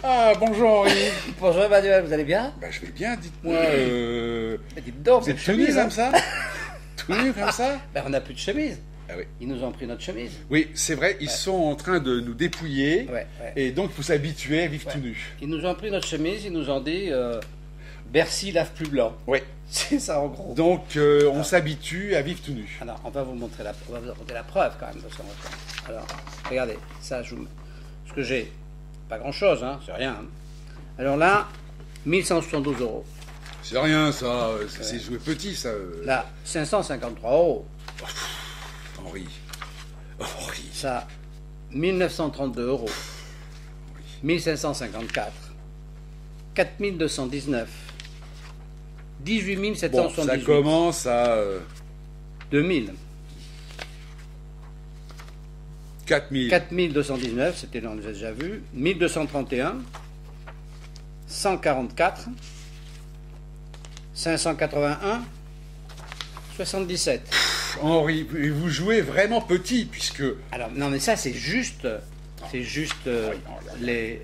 Ah, bonjour Henri. Bonjour Emmanuel, vous allez bien? Bah, je vais bien, dites-moi. Dites donc, Vous êtes cette tout nu chemise, comme ça? Tout nu comme ça? Ben, on n'a plus de chemise. Ah oui. Ils nous ont pris notre chemise. Oui, c'est vrai, ils sont en train de nous dépouiller. Ouais, ouais. Et donc, il faut s'habituer à vivre Ouais. tout nu. Ils nous ont pris notre chemise, ils nous ont dit Bercy lave plus blanc. Oui. C'est ça en gros. Donc, on s'habitue à vivre tout nu. Alors, on va vous montrer on va vous montrer la preuve quand même de ce qu'on va faire. Alors, regardez, ça, ce que j'ai, pas grand chose, hein, c'est rien. Hein. Alors là, 1172 euros. C'est rien, ça. C'est joué petit, ça. Là, 553 euros. Henri. Henri. Ça, 1932 euros. 1554. 4219. 18 Bon, 778. ça commence à 2000. 4000. 4219, c'était là, on les a déjà vus. 1231. 144. 581. 77. Henri, vous jouez vraiment petit, puisque... Alors, non, mais ça, c'est juste. C'est juste mais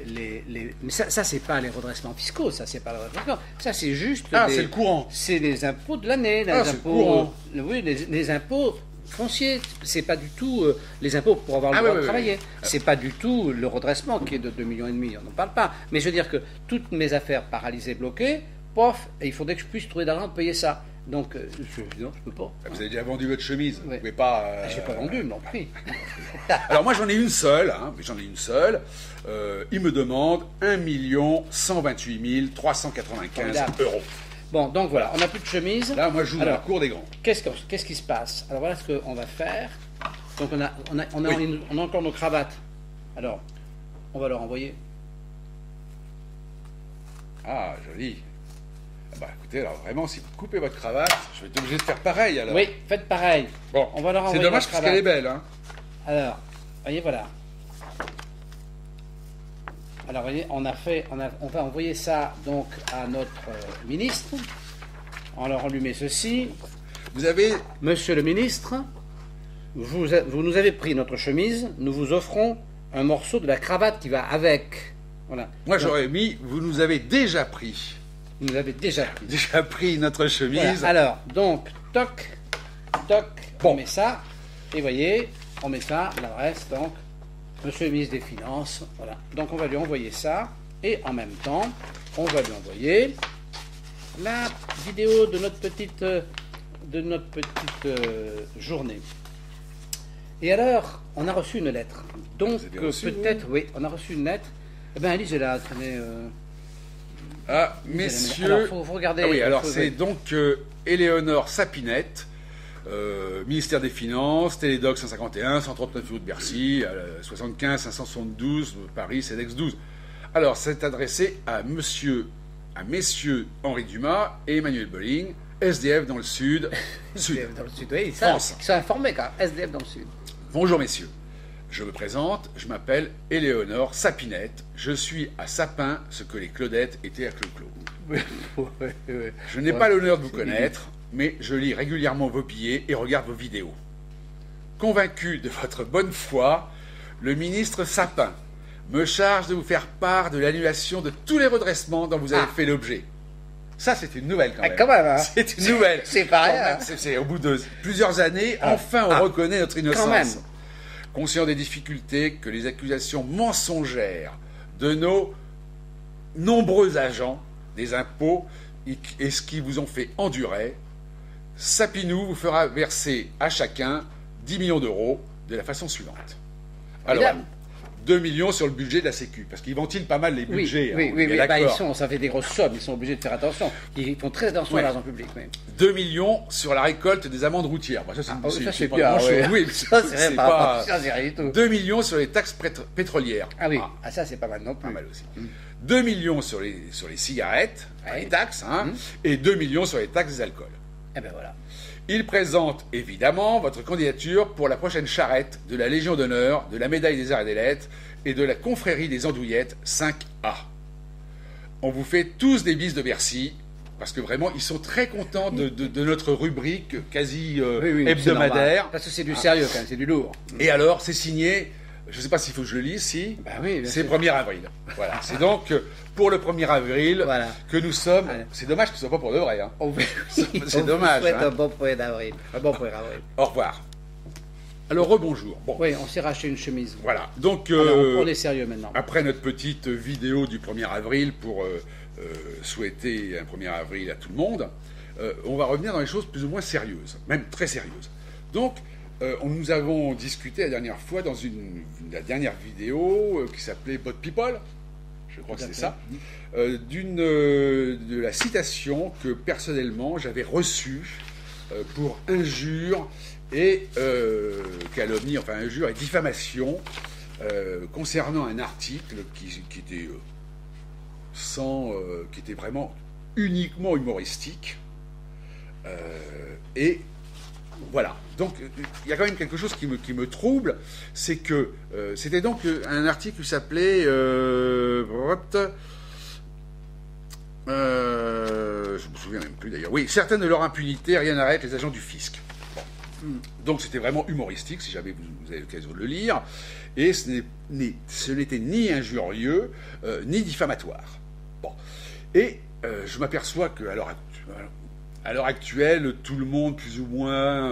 ça c'est pas les redressements fiscaux, ça c'est pas le redressement. Ça c'est juste. c'est le courant. C'est les impôts de l'année, les c'est le impôts. courant. Oui, les impôts fonciers. C'est pas du tout les impôts pour avoir le droit de travailler. C'est pas du tout le redressement qui est de 2,5 millions. On n'en parle pas. Mais je veux dire que toutes mes affaires paralysées, bloquées, pof, et il faudrait que je puisse trouver d'argent pour payer ça. Donc, non, je peux pas. Vous avez déjà vendu votre chemise. Ouais. Vous pouvez pas... J'ai pas vendu, non pris. Alors moi j'en ai une seule, il me demande 1 128 395 euros. Bon, donc voilà, on n'a plus de chemise. Là moi je joue dans la Alors, cour des grands. Qu'est-ce qui se passe? Alors voilà ce qu'on va faire. Donc on a encore nos cravates. Alors, on va leur envoyer. Ah joli. Ah bah écoutez, alors vraiment si vous coupez votre cravate, je vais être obligé de faire pareil alors. Oui, faites pareil. Bon, on va leur envoyer c'est dommage la parce cravate. qu'elle est belle. Hein. Alors, voyez, voilà. Alors, voyez, on va envoyer ça donc à notre ministre. On leur lui ceci. Vous avez... Monsieur le ministre, vous nous avez pris notre chemise, nous vous offrons un morceau de la cravate qui va avec. Voilà. Moi j'aurais mis, vous nous avez déjà pris. Vous nous avez déjà pris. Déjà pris notre chemise. Voilà. Alors, donc, toc, toc, on met ça, et voyez, on met ça, l'adresse, donc, Monsieur le ministre des Finances, voilà. Donc, on va lui envoyer ça, et en même temps, on va lui envoyer la vidéo de notre petite journée. Et alors, on a reçu une lettre. Donc, Vous avez reçu, peut-être, oui, on a reçu une lettre. Eh bien, lisez-la, tenez. Ah, messieurs... Alors, faut regarder. Ah oui, alors faut- c'est donc Éléonore Sapinette, ministère des Finances, Télédoc 151, 139 rue de Bercy, 75 572 Paris, CEDEX 12. Alors, c'est adressé à messieurs Henri Dumas et Emmanuel Bolling, SDF dans le Sud. SDF dans le Sud, oui, France. ils sont informés quand même. SDF dans le Sud. Bonjour messieurs, je me présente, je m'appelle Éléonore Sapinette, je suis à Sapin ce que les Claudettes étaient à Clo-Clo. Je n'ai pas l'honneur de vous connaître, mais je lis régulièrement vos billets et regarde vos vidéos. Convaincu de votre bonne foi, le ministre Sapin me charge de vous faire part de l'annulation de tous les redressements dont vous avez fait l'objet. Ça, c'est une nouvelle quand même. Quand même, hein. C'est une nouvelle. C'est pas rien. C'est au bout de plusieurs années, enfin on reconnaît notre innocence. Quand même. Conscient des difficultés que les accusations mensongères de nos nombreux agents des impôts et ce qu'ils vous ont fait endurer, Sapinou vous fera verser à chacun 10 millions d'euros de la façon suivante. Alors, Évidemment. 2 millions sur le budget de la Sécu, parce qu'ils ventilent pas mal les budgets. Oui, hein, on est bah, d'accord. ça fait des grosses sommes, ils sont obligés de faire attention. Ils font très attention à l'argent public. Oui. 2 millions sur la récolte des amendes routières. Bah, ça, C'est pas bien. grand-chose. Oui. Oui, Ça, c'est pas... ça, c'est rien du tout. 2 millions sur les taxes pétrolières. Ah oui, ça, c'est pas mal non Pas plus. mal aussi. 2 millions sur les cigarettes, Ouais. les taxes, et 2 millions sur les taxes des alcools. Eh ben voilà. Il présente évidemment votre candidature pour la prochaine charrette de la Légion d'honneur, de la Médaille des Arts et des Lettres et de la Confrérie des Andouillettes 5A. On vous fait tous des bises de Bercy, parce que vraiment, ils sont très contents de notre rubrique quasi hebdomadaire. Parce que c'est du sérieux quand même, c'est du lourd. Et alors, c'est signé je ne sais pas s'il faut que je le lise, si. Bah oui, c'est 1er avril. Voilà. C'est donc pour le 1er avril que nous sommes. Voilà. C'est dommage que ce ne soit pas pour de vrai. Hein. C'est dommage. On un bon 1er avril. Un bon 1er avril. Au revoir. Alors, rebonjour. Bon. Oui, on s'est racheté une chemise. Voilà. Donc, on est sérieux maintenant. Après notre petite vidéo du 1er avril pour souhaiter un 1er avril à tout le monde, on va revenir dans les choses plus ou moins sérieuses, même très sérieuses. Donc, nous avons discuté la dernière fois dans la dernière vidéo qui s'appelait Bot People, je crois que c'est ça, de la citation que personnellement j'avais reçue pour injure et calomnie, enfin injure et diffamation concernant un article qui était vraiment uniquement humoristique. Et voilà. Donc, il y a quand même quelque chose qui me trouble, c'est que c'était donc un article qui s'appelait je me souviens même plus d'ailleurs. Oui, certaines de leur impunité, rien n'arrête les agents du fisc. Bon. Donc, c'était vraiment humoristique, si jamais vous avez l'occasion de le lire, et ce n'était ni injurieux, ni diffamatoire. Bon. Et je m'aperçois que, à l'heure actuelle, tout le monde, plus ou moins,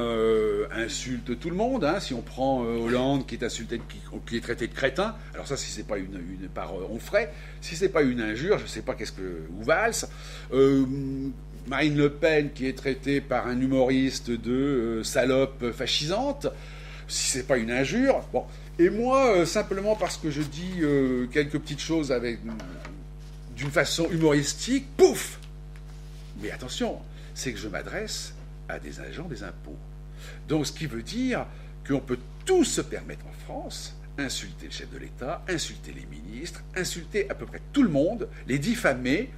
insulte tout le monde. Hein. Si on prend Hollande, qui est insulté, qui est traité de crétin, alors ça, si c'est pas une par Onfray, si c'est pas une injure, je sais pas ou Valls. Marine Le Pen, qui est traitée par un humoriste de salope fascisante, si c'est pas une injure. Bon. Et moi, simplement parce que je dis quelques petites choses d'une façon humoristique, pouf! Mais attention, c'est que je m'adresse à des agents des impôts. Donc, ce qui veut dire qu'on peut tous se permettre en France, insulter le chef de l'État, insulter les ministres, insulter à peu près tout le monde, les diffamer,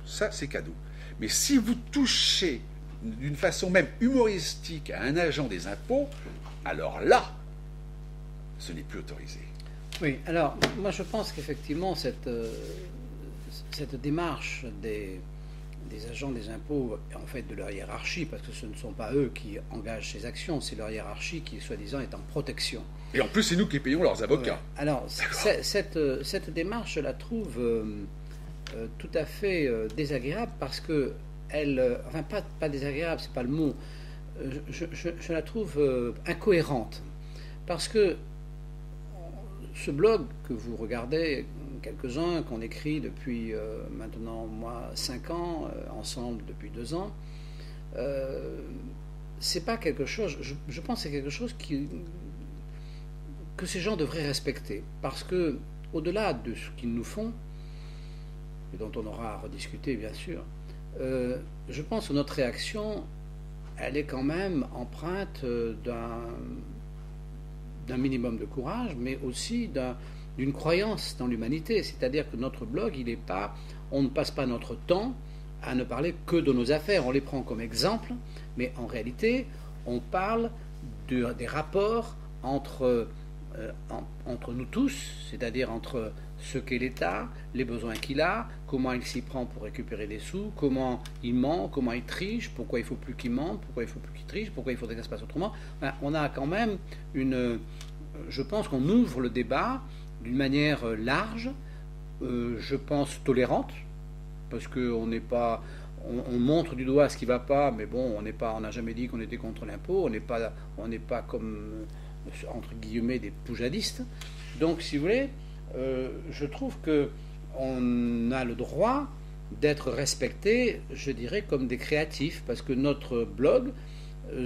ça c'est cadeau. Mais si vous touchez d'une façon même humoristique à un agent des impôts, alors là, ce n'est plus autorisé. Oui, alors, moi je pense qu'effectivement, cette démarche des agents des impôts, en fait, de leur hiérarchie, parce que ce ne sont pas eux qui engagent ces actions, c'est leur hiérarchie qui, soi-disant, est en protection. Et en plus, c'est nous qui payons leurs avocats. Ouais. Alors, cette démarche, je la trouve tout à fait désagréable, parce que enfin, pas désagréable, c'est pas le mot, je la trouve incohérente, parce que ce blog que vous regardez, quelques-uns qu'on écrit depuis maintenant, moi, 5 ans, ensemble depuis 2 ans, c'est pas quelque chose, je pense que c'est quelque chose que ces gens devraient respecter, parce que, au-delà de ce qu'ils nous font, et dont on aura à rediscuter bien sûr, je pense que notre réaction, elle est quand même empreinte d'un minimum de courage, mais aussi d'une croyance dans l'humanité. C'est-à-dire que notre blog, on ne passe pas notre temps à ne parler que de nos affaires. On les prend comme exemple, mais en réalité, on parle des rapports entre nous tous, c'est-à-dire entre ce qu'est l'État, les besoins qu'il a, comment il s'y prend pour récupérer des sous, comment il ment, comment il triche, pourquoi il ne faut plus qu'il mente, pourquoi il ne faut plus qu'il triche, pourquoi il faudrait que ça se passe autrement. Enfin, on a quand même je pense qu'on ouvre le débat d'une manière large, je pense tolérante, parce qu'on n'est pas, on montre du doigt ce qui ne va pas, mais bon, on n'a jamais dit qu'on était contre l'impôt, on n'est pas comme, entre guillemets, des poujadistes. Donc, si vous voulez, je trouve qu'on a le droit d'être respecté, je dirais, comme des créatifs, parce que notre blog,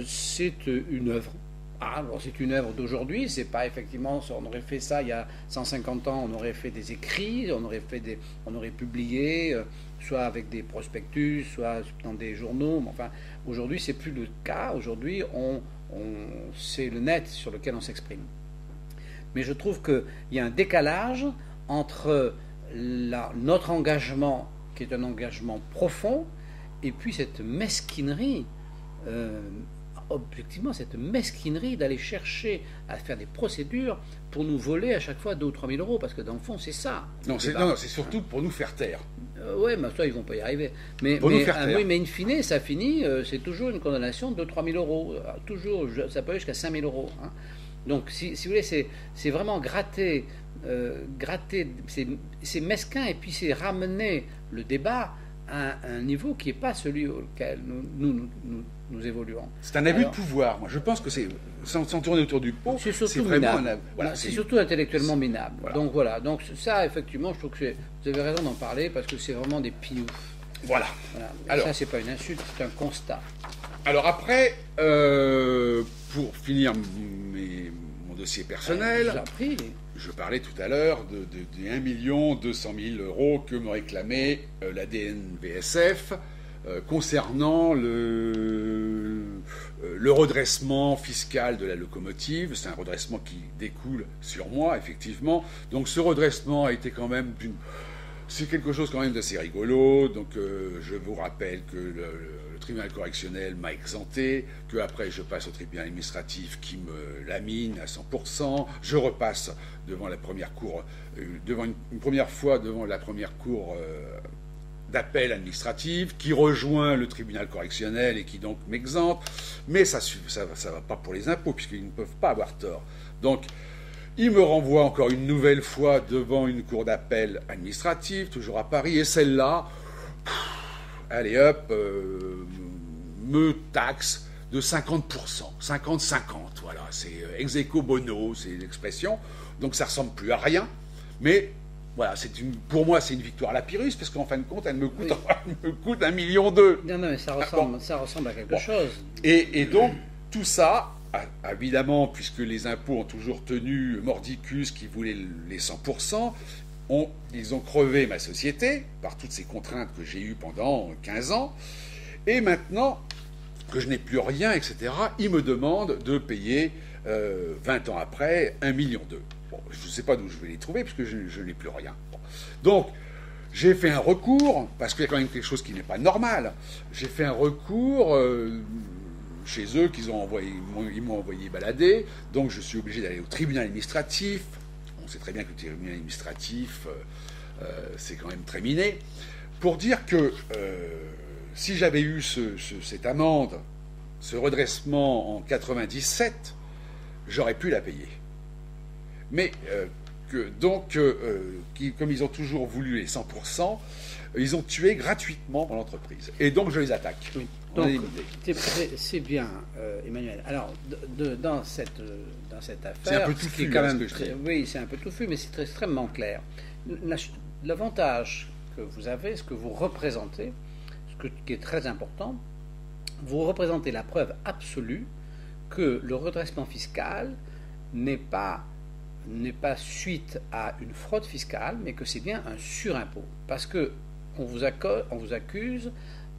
c'est une œuvre. Alors c'est une œuvre d'aujourd'hui, c'est pas effectivement, on aurait fait ça il y a 150 ans, on aurait fait des écrits, on aurait publié, soit avec des prospectus, soit dans des journaux, mais enfin, aujourd'hui c'est plus le cas, aujourd'hui c'est le net sur lequel on s'exprime. Mais je trouve qu'il y a un décalage entre notre engagement, qui est un engagement profond, et puis cette mesquinerie, objectivement, cette mesquinerie d'aller chercher à faire des procédures pour nous voler à chaque fois 2 ou 3 000 euros, parce que dans le fond, c'est ça. Non, c'est surtout pour nous faire taire. Oui, mais ça, ils ne vont pas y arriver. Mais in fine, ça finit, c'est toujours une condamnation de 2 ou 3 000 euros. Toujours, ça peut aller jusqu'à 5 000 euros. Hein. Donc, si vous voulez, c'est vraiment gratter, c'est mesquin, et puis c'est ramener le débat à un niveau qui n'est pas celui auquel nous évoluons. C'est un abus de pouvoir. Moi, je pense que c'est, sans tourner autour du pot, c'est vraiment minable. C'est surtout intellectuellement minable. Voilà. Donc voilà. Donc ça, effectivement, je trouve que vous avez raison d'en parler parce que c'est vraiment des pioufs. Voilà. Alors, ça, c'est pas une insulte, c'est un constat. Alors après, pour finir mon dossier personnel, je parlais tout à l'heure de 1 200 000 € que me réclamait la DNVSF concernant le redressement fiscal de la locomotive. C'est un redressement qui découle sur moi, effectivement. Donc ce redressement a été quand même c'est quelque chose quand même d'assez rigolo. Donc je vous rappelle que le tribunal correctionnel m'a exempté, que après je passe au tribunal administratif qui me lamine à 100%. Je repasse devant la première cour, une première fois devant la première cour d'appel administrative, qui rejoint le tribunal correctionnel et qui donc m'exempte. Mais ça va pas pour les impôts, puisqu'ils ne peuvent pas avoir tort. Donc il me renvoie encore une nouvelle fois devant une cour d'appel administrative, toujours à Paris, et celle-là, allez hop, me taxe de 50%, 50-50, voilà, c'est ex aequo bono, c'est l'expression, donc ça ressemble plus à rien, mais voilà, pour moi c'est une victoire à la Pyrrhus, parce qu'en fin de compte, elle me coûte 1,2 million. Non, mais ça ressemble à quelque chose. Et donc, tout ça, évidemment, puisque les impôts ont toujours tenu Mordicus qui voulait les 100%, ils ont crevé ma société par toutes ces contraintes que j'ai eues pendant 15 ans. Et maintenant que je n'ai plus rien, etc., ils me demandent de payer 20 ans après 1,2 million. Bon, je ne sais pas d'où je vais les trouver puisque je n'ai plus rien. Bon. Donc, j'ai fait un recours, parce qu'il y a quand même quelque chose qui n'est pas normal. J'ai fait un recours chez eux ils m'ont envoyé balader, donc je suis obligé d'aller au tribunal administratif. On sait très bien que le tribunal administratif, c'est quand même très miné, pour dire que si j'avais eu cette amende, ce redressement en 97, j'aurais pu la payer. Mais comme ils ont toujours voulu les 100%, ils ont tué gratuitement mon entreprise. Et donc je les attaque. Oui. Donc, c'est bien, Emmanuel. Alors, dans cette affaire, c'est un peu touffu, quand même. Oui, c'est un peu touffu, mais c'est extrêmement clair. L'avantage que vous avez, ce que vous représentez, qui est très important, vous représentez la preuve absolue que le redressement fiscal n'est pas suite à une fraude fiscale, mais que c'est bien un surimpôt. Parce que on vous accuse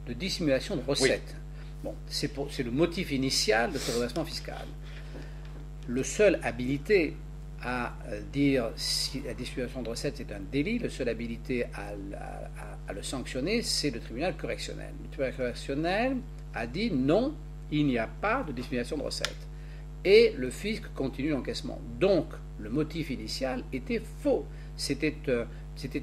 de dissimulation de recettes. Oui. Bon, c'est le motif initial de ce redressement fiscal. Le seul habilité à dire si la dissimulation de recettes est un délit, le seul habilité à le sanctionner, c'est le tribunal correctionnel. Le tribunal correctionnel a dit non, il n'y a pas de dissimulation de recettes. Et le fisc continue l'encaissement. Donc, le motif initial était faux. C'était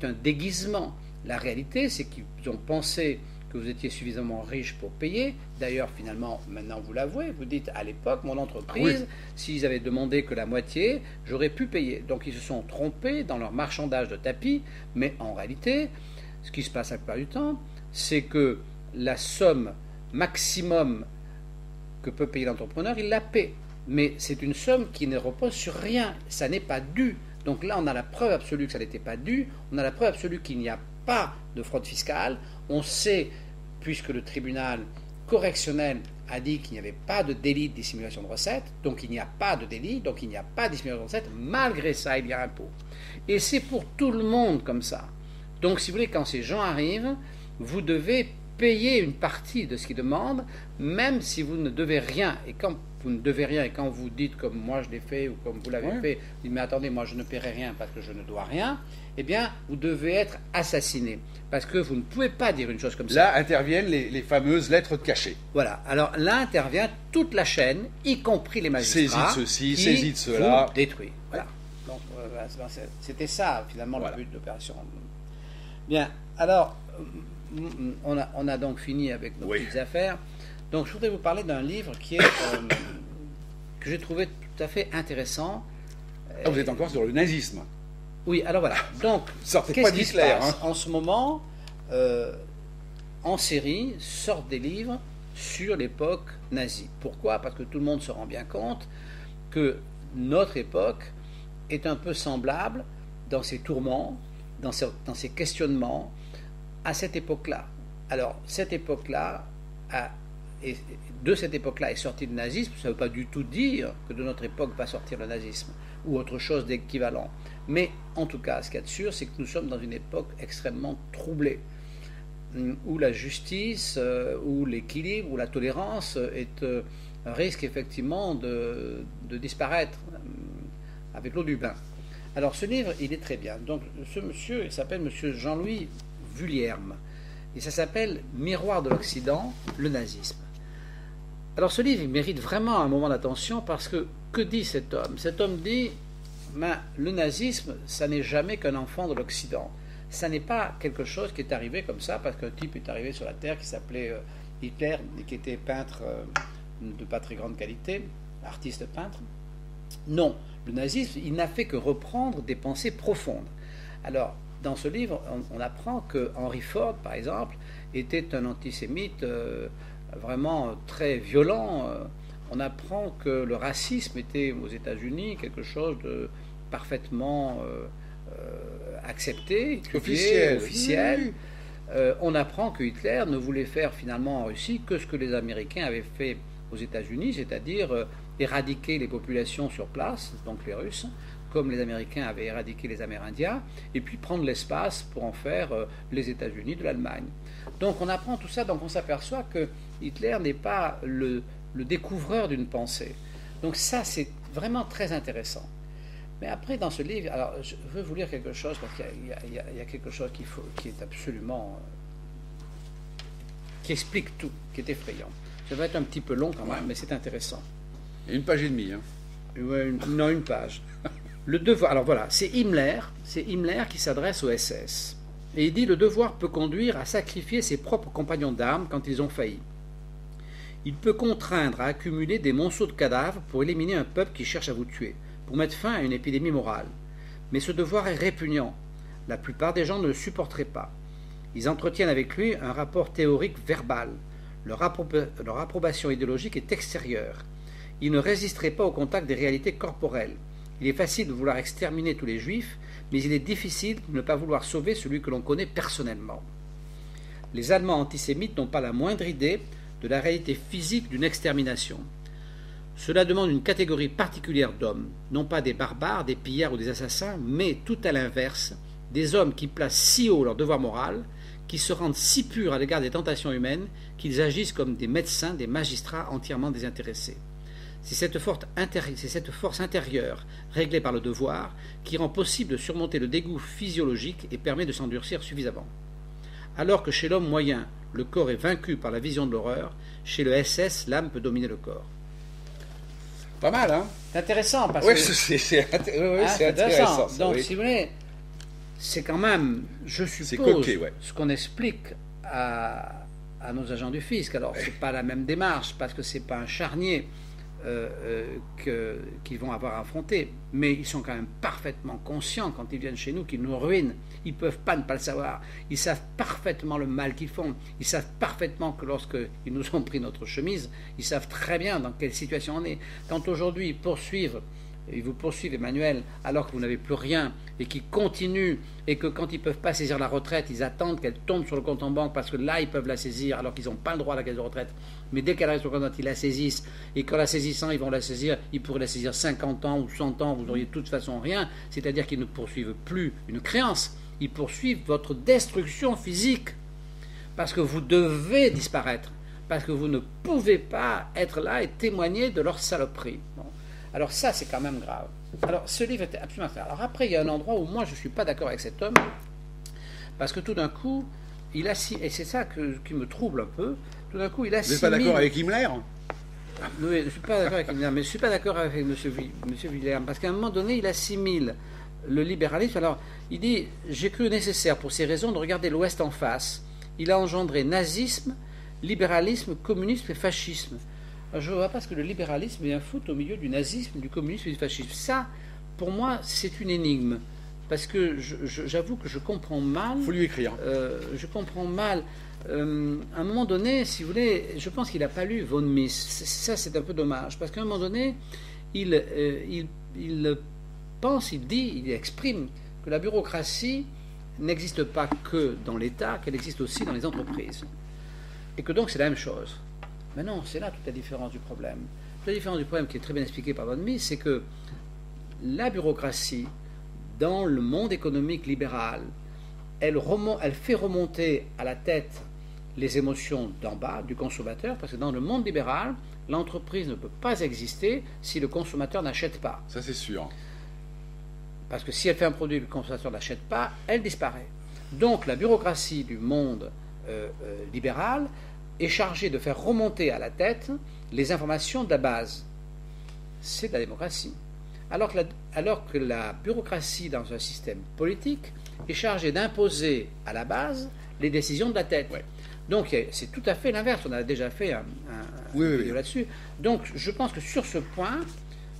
un déguisement. La réalité, c'est qu'ils ont pensé que vous étiez suffisamment riche pour payer. D'ailleurs, finalement, maintenant vous l'avouez, vous dites à l'époque, mon entreprise, s'ils avaient demandé que la moitié, j'aurais pu payer. Donc ils se sont trompés dans leur marchandage de tapis, mais en réalité, ce qui se passe la plupart du temps, c'est que la somme maximum que peut payer l'entrepreneur, il la paie. Mais c'est une somme qui ne repose sur rien, ça n'est pas dû. Donc là, on a la preuve absolue que ça n'était pas dû, on a la preuve absolue qu'il n'y a pas de fraude fiscale, on sait, puisque le tribunal correctionnel a dit qu'il n'y avait pas de délit de dissimulation de recettes, donc il n'y a pas de délit, donc il n'y a pas de dissimulation de recettes, malgré ça, il y a impôt. Et c'est pour tout le monde comme ça. Donc, si vous voulez, quand ces gens arrivent, vous devez payer une partie de ce qu'ils demandent, même si vous ne devez rien. Et quand vous ne devez rien, et quand vous dites, comme moi je l'ai fait, ou comme vous l'avez fait, vous dites, mais attendez, moi je ne paierai rien parce que je ne dois rien, eh bien, vous devez être assassiné. Parce que vous ne pouvez pas dire une chose comme ça. Là interviennent les fameuses lettres de cachet. Voilà. Alors là intervient toute la chaîne, y compris les magistrats. Saisie de ceci, saisie de cela. Vous détruit. Voilà. Donc, c'était ça, finalement, le but de l'opération. Bien. Alors, on a donc fini avec nos petites affaires. Donc, je voudrais vous parler d'un livre qui est que j'ai trouvé tout à fait intéressant. Ah, vous êtes encore sur le nazisme. Oui, alors voilà. Donc, qu'est-ce qui se passe en ce moment, en série, sortent des livres sur l'époque nazie. Pourquoi? Parce que tout le monde se rend bien compte que notre époque est un peu semblable dans ses tourments, dans ses questionnements, à cette époque-là. Alors, cette époque-là, de cette époque-là est sorti le nazisme. Ça ne veut pas du tout dire que de notre époque va sortir le nazisme ou autre chose d'équivalent. Mais en tout cas, ce qu'il y a de sûr, c'est que nous sommes dans une époque extrêmement troublée, où la justice, où l'équilibre, où la tolérance risque effectivement de disparaître avec l'eau du bain. Alors ce livre, il est très bien. Donc ce monsieur, il s'appelle monsieur Jean-Louis Vuillierme, et ça s'appelle Miroir de l'Occident, le nazisme. Alors ce livre, il mérite vraiment un moment d'attention parce que dit cet homme? Cet homme dit, le nazisme, ça n'est jamais qu'un enfant de l'Occident. Ça n'est pas quelque chose qui est arrivé comme ça parce qu'un type est arrivé sur la Terre qui s'appelait Hitler et qui était peintre de pas très grande qualité, artiste peintre. Non, le nazisme, il n'a fait que reprendre des pensées profondes. Alors, dans ce livre, on apprend que Henry Ford, par exemple, était un antisémite vraiment très violent. On apprend que le racisme était aux États-Unis quelque chose de parfaitement accepté, officiel. On apprend que Hitler ne voulait faire finalement en Russie que ce que les Américains avaient fait aux États-Unis, c'est-à-dire éradiquer les populations sur place, donc les Russes, comme les Américains avaient éradiqué les Amérindiens, et puis prendre l'espace pour en faire les États-Unis de l'Allemagne. Donc on apprend tout ça, donc on s'aperçoit que Hitler n'est pas le découvreur d'une pensée. Donc ça, c'est vraiment très intéressant. Mais après, dans ce livre, alors je veux vous lire quelque chose, parce qu'il y a quelque chose qui est absolument... qui explique tout, qui est effrayant. Ça va être un petit peu long quand même, mais c'est intéressant. Et 1 page et demie. Hein. Ouais, non, 1 page. Le devoir, alors voilà, c'est Himmler qui s'adresse au SS. Et il dit, le devoir peut conduire à sacrifier ses propres compagnons d'armes quand ils ont failli. Il peut contraindre à accumuler des monceaux de cadavres pour éliminer un peuple qui cherche à vous tuer, pour mettre fin à une épidémie morale. Mais ce devoir est répugnant. La plupart des gens ne le supporteraient pas. Ils entretiennent avec lui un rapport théorique verbal. Leur approbation idéologique est extérieure. Ils ne résisteraient pas au contact des réalités corporelles. Il est facile de vouloir exterminer tous les juifs, mais il est difficile de ne pas vouloir sauver celui que l'on connaît personnellement. Les Allemands antisémites n'ont pas la moindre idée de la réalité physique d'une extermination. Cela demande une catégorie particulière d'hommes, non pas des barbares, des pillards ou des assassins, mais tout à l'inverse, des hommes qui placent si haut leur devoir moral, qui se rendent si purs à l'égard des tentations humaines, qu'ils agissent comme des médecins, des magistrats entièrement désintéressés. C'est cette force intérieure, réglée par le devoir, qui rend possible de surmonter le dégoût physiologique et permet de s'endurcir suffisamment. Alors que chez l'homme moyen, le corps est vaincu par la vision de l'horreur, chez le SS, l'âme peut dominer le corps. Pas mal, hein? C'est intéressant, parce que... c'est intéressant. Donc, si vous voulez, c'est quand même, je suppose, ce qu'on explique à nos agents du fisc. Alors, c'est pas la même démarche, parce que c'est pas un charnier qu'ils vont avoir à affronter, mais ils sont quand même parfaitement conscients quand ils viennent chez nous qu'ils nous ruinent. Ils ne peuvent pas ne pas le savoir. Ils savent parfaitement le mal qu'ils font. Ils savent parfaitement que lorsqu'ils nous ont pris notre chemise, ils savent très bien dans quelle situation on est. Quand aujourd'hui ils vous poursuivent, Emmanuel, alors que vous n'avez plus rien, et qu'ils continuent, et que quand ils ne peuvent pas saisir la retraite, ils attendent qu'elle tombe sur le compte en banque, parce que là, ils peuvent la saisir, alors qu'ils n'ont pas le droit à la caisse de retraite. Mais dès qu'elle arrive sur le compte, ils la saisissent, et qu'en la saisissant, ils vont la saisir, ils pourraient la saisir 50 ans ou 100 ans, vous n'auriez de toute façon rien, c'est-à-dire qu'ils ne poursuivent plus une créance, ils poursuivent votre destruction physique, parce que vous devez disparaître, parce que vous ne pouvez pas être là et témoigner de leur saloperie. Bon. Alors ça, c'est quand même grave. Alors ce livre était absolument clair. Alors après, il y a un endroit où moi, je ne suis pas d'accord avec cet homme, parce que tout d'un coup, il assimile, et c'est ça qui me trouble un peu, tout d'un coup, il assimile... Vous n'êtes pas d'accord avec Himmler? Oui, je ne suis pas d'accord avec Himmler, mais je ne suis pas d'accord avec M. Vuillierme, parce qu'à un moment donné, il assimile le libéralisme. Alors, il dit, j'ai cru nécessaire pour ces raisons de regarder l'Ouest en face. Il a engendré nazisme, libéralisme, communisme et fascisme. Je ne vois pas ce que le libéralisme vient foutre au milieu du nazisme, du communisme et du fascisme. Ça, pour moi, c'est une énigme. Parce que j'avoue que je comprends mal. Il faut lui écrire. Je comprends mal. À un moment donné, si vous voulez, je pense qu'il n'a pas lu von Mises. Ça, c'est un peu dommage. Parce qu'à un moment donné, il pense, il dit, il exprime que la bureaucratie n'existe pas que dans l'État, qu'elle existe aussi dans les entreprises. Et que donc c'est la même chose. Mais non, c'est là toute la différence du problème. Toute la différence du problème qui est très bien expliquée par von Mises, c'est que la bureaucratie, dans le monde économique libéral, elle fait remonter à la tête les émotions d'en bas, du consommateur, parce que dans le monde libéral, l'entreprise ne peut pas exister si le consommateur n'achète pas. Ça, c'est sûr. Parce que si elle fait un produit que le consommateur n'achète pas, elle disparaît. Donc la bureaucratie du monde libéral est chargée de faire remonter à la tête les informations de la base. C'est de la démocratie. Alors que la bureaucratie dans un système politique est chargée d'imposer à la base les décisions de la tête. Ouais. Donc c'est tout à fait l'inverse. On a déjà fait un vidéo là-dessus. Donc je pense que sur ce point,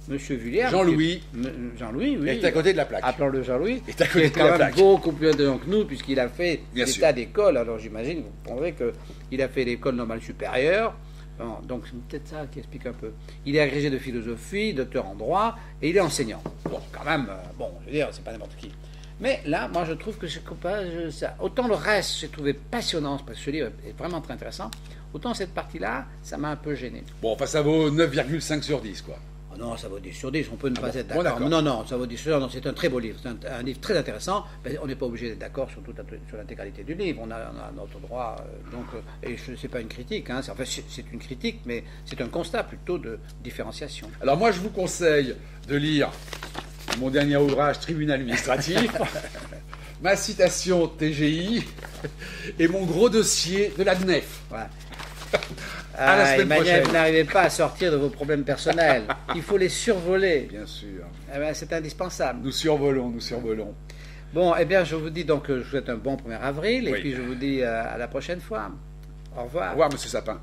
M. Vullière... Jean-Louis, oui. est à côté de la plaque. Appelons-le Jean-Louis. Est à côté de la plaque. Quand même beaucoup plus intelligent que nous, puisqu'il a fait des tas d'écoles. Alors j'imagine, vous comprendrez qu'il a fait l'école normale supérieure. Bon, donc c'est peut-être ça qui explique un peu. Il est agrégé de philosophie, docteur en droit, et il est enseignant. Bon, quand même, je veux dire, c'est pas n'importe qui. Mais là, moi, je trouve que autant le reste, j'ai trouvé passionnant, parce que ce livre est vraiment très intéressant, autant cette partie-là, ça m'a un peu gêné. Bon, enfin, ça vaut 9,5 sur 10, quoi. Oh non, ça vaut 10 sur 10, on peut ne pas être d'accord. Non, ça vaut 10 sur 10. C'est un très beau livre, c'est un livre très intéressant. Mais on n'est pas obligé d'être d'accord sur l'intégralité du livre, on a notre droit. Et ce n'est pas une critique, hein. Enfin, c'est une critique, mais c'est un constat plutôt de différenciation. Alors moi, je vous conseille de lire mon dernier ouvrage, Tribunal administratif, ma citation TGI et mon gros dossier de la DNEF. Ouais. À la semaine prochaine. Vous n'arrivez pas à sortir de vos problèmes personnels. Il faut les survoler. Bien sûr. Eh bien, c'est indispensable. Nous survolons. Bon, eh bien, je vous dis donc, je vous souhaite un bon 1er avril, et puis je vous dis à la prochaine fois. Au revoir. Au revoir, Monsieur Sapin.